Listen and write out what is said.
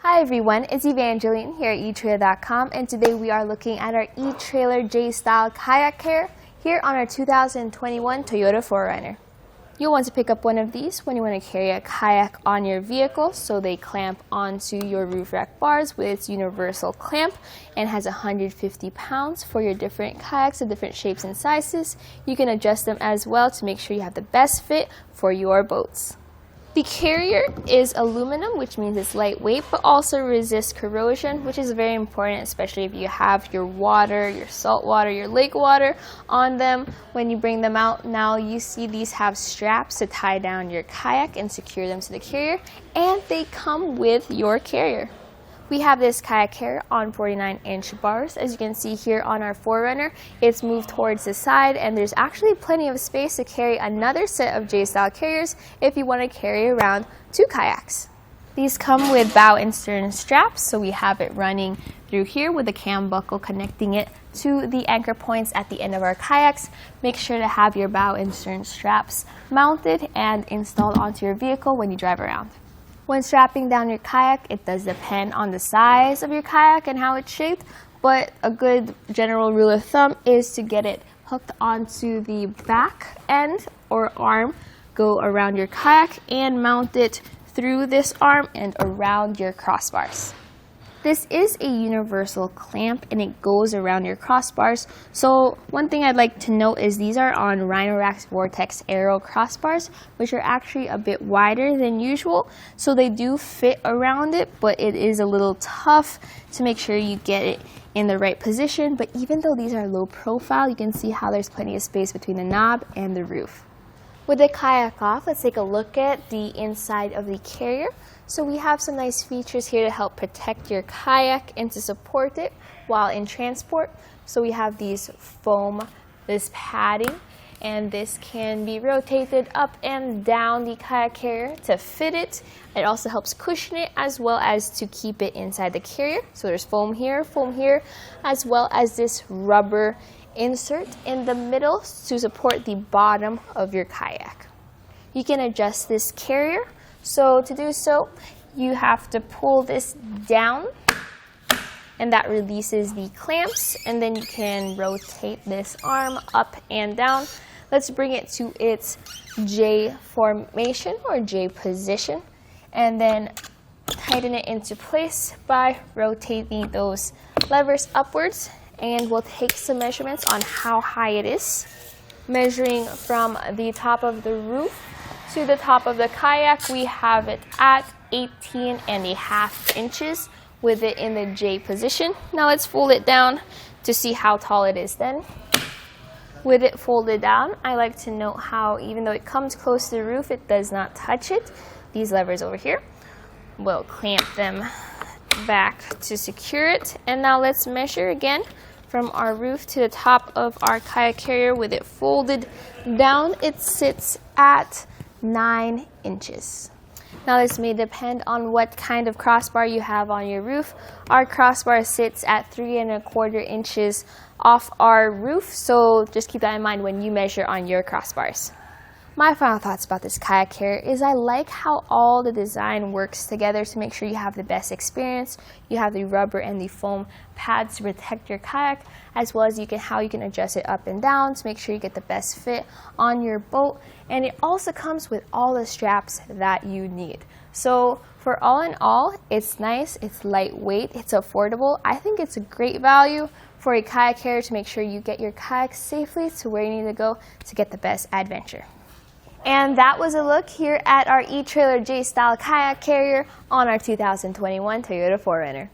Hi everyone, it's Evangaline here at etrailer.com, and today we are looking at our etrailer J-Style Kayak Carrier here on our 2021 Toyota 4Runner. You'll want to pick up one of these when you want to carry a kayak on your vehicle, so they clamp onto your roof rack bars with its universal clamp and has 150 pounds for your different kayaks of different shapes and sizes. You can adjust them as well to make sure you have the best fit for your boats. The carrier is aluminum, which means it's lightweight, but also resists corrosion, which is very important, especially if you have your water, your salt water, your lake water on them. When you bring them out, now you see these have straps to tie down your kayak and secure them to the carrier, and they come with your carrier. We have this kayak carrier on 49-inch bars. As you can see here on our 4Runner, it's moved towards the side, and there's actually plenty of space to carry another set of J-Style carriers if you want to carry around 2 kayaks. These come with bow and stern straps, so we have it running through here with a cam buckle connecting it to the anchor points at the end of our kayaks. Make sure to have your bow and stern straps mounted and installed onto your vehicle when you drive around. When strapping down your kayak, it does depend on the size of your kayak and how it's shaped, but a good general rule of thumb is to get it hooked onto the back end or arm, go around your kayak, and mount it through this arm and around your crossbars. This is a universal clamp and it goes around your crossbars. So one thing I'd like to note is these are on Rhino-Rack's Vortex Aero crossbars, which are actually a bit wider than usual. So they do fit around it, but it is a little tough to make sure you get it in the right position. But even though these are low profile, you can see how there's plenty of space between the knob and the roof. With the kayak off, let's take a look at the inside of the carrier. So we have some nice features here to help protect your kayak and to support it while in transport. So we have these foam, this padding, and this can be rotated up and down the kayak carrier to fit it. It also helps cushion it as well as to keep it inside the carrier. So there's foam here, as well as this rubber insert in the middle to support the bottom of your kayak. You can adjust this carrier. So to do so, you have to pull this down, and that releases the clamps, and then you can rotate this arm up and down. Let's bring it to its J formation or J position, and then tighten it into place by rotating those levers upwards. And we'll take some measurements on how high it is. Measuring from the top of the roof to the top of the kayak, we have it at 18.5 inches with it in the J position. Now let's fold it down to see how tall it is then. With it folded down, I like to note how even though it comes close to the roof, it does not touch it. These levers over here will clamp them back to secure it. And now let's measure again from our roof to the top of our kayak carrier. With it folded down, it sits at 9 inches. Now this may depend on what kind of crossbar you have on your roof. Our crossbar sits at 3¼ inches off our roof, so just keep that in mind when you measure on your crossbars. My final thoughts about this kayak carrier is I like how all the design works together to make sure you have the best experience. You have the rubber and the foam pads to protect your kayak, as well as how you can adjust it up and down to make sure you get the best fit on your boat. And it also comes with all the straps that you need. So for all in all, it's nice, it's lightweight, it's affordable. I think it's a great value for a kayak carrier to make sure you get your kayak safely to where you need to go to get the best adventure. And that was a look here at our etrailer J-Style Kayak Carrier on our 2021 Toyota 4Runner.